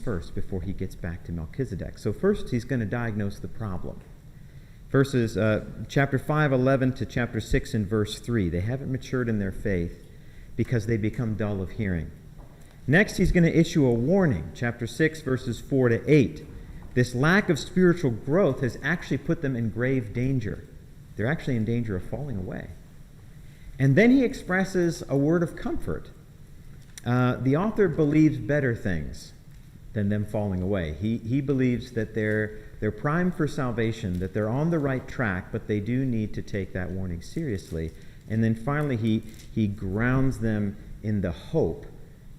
first before he gets back to Melchizedek. So first he's going to diagnose the problem. Verses chapter 5:11 to chapter 6 and verse 3. They haven't matured in their faith because they become dull of hearing. Next, he's going to issue a warning. Chapter 6, verses 4 to 8. This lack of spiritual growth has actually put them in grave danger. They're actually in danger of falling away. And then he expresses a word of comfort. The author believes better things than them falling away. He believes that they're primed for salvation, that they're on the right track, but they do need to take that warning seriously. And then finally, he grounds them in the hope,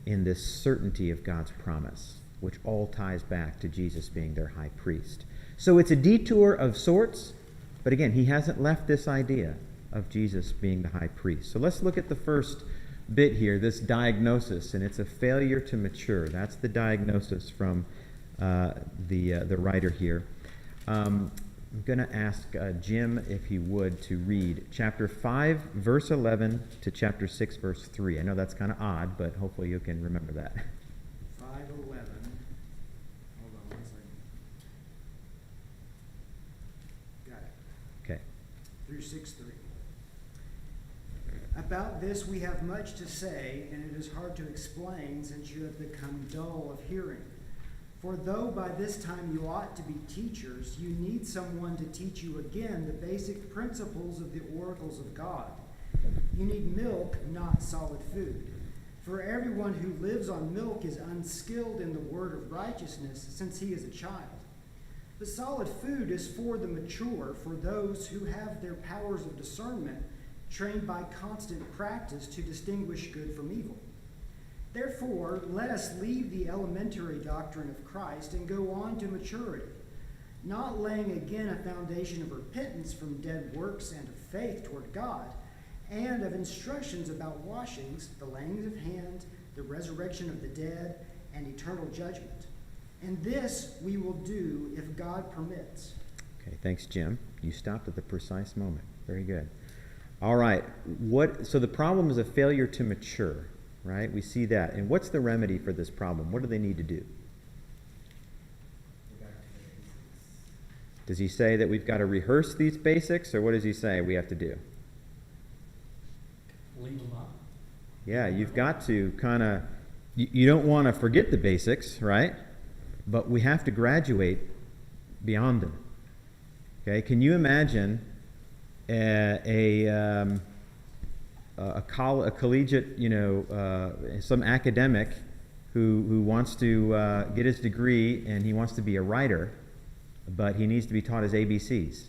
in this certainty of God's promise, which all ties back to Jesus being their high priest. So it's a detour of sorts, but again, he hasn't left this idea of Jesus being the high priest. So let's look at the first bit here, this diagnosis, and it's a failure to mature. That's the diagnosis from the writer here. I'm going to ask Jim, if he would, to read chapter 5, verse 11 to chapter 6, verse 3. I know that's kind of odd, but hopefully you can remember that. 5:11. Hold on one second. Got it. Okay. Through 6:3. About this we have much to say, and it is hard to explain since you have become dull of hearing. For though by this time you ought to be teachers, you need someone to teach you again the basic principles of the oracles of God. You need milk, not solid food. For everyone who lives on milk is unskilled in the word of righteousness, since he is a child. But solid food is for the mature, for those who have their powers of discernment trained by constant practice to distinguish good from evil. Therefore, let us leave the elementary doctrine of Christ and go on to maturity, not laying again a foundation of repentance from dead works and of faith toward God, and of instructions about washings, the laying of hands, the resurrection of the dead, and eternal judgment. And this we will do if God permits. Okay, thanks, Jim. You stopped at the precise moment. Very good. All right. So the problem is a failure to mature, right? We see that. And what's the remedy for this problem? What do they need to do? Does he say that we've got to rehearse these basics, or what does he say we have to do? Leave them up. Yeah, you've got to kind of, you don't want to forget the basics, right? But we have to graduate beyond them. Okay, can you imagine a collegiate, some academic who wants to get his degree and he wants to be a writer, but he needs to be taught his ABCs.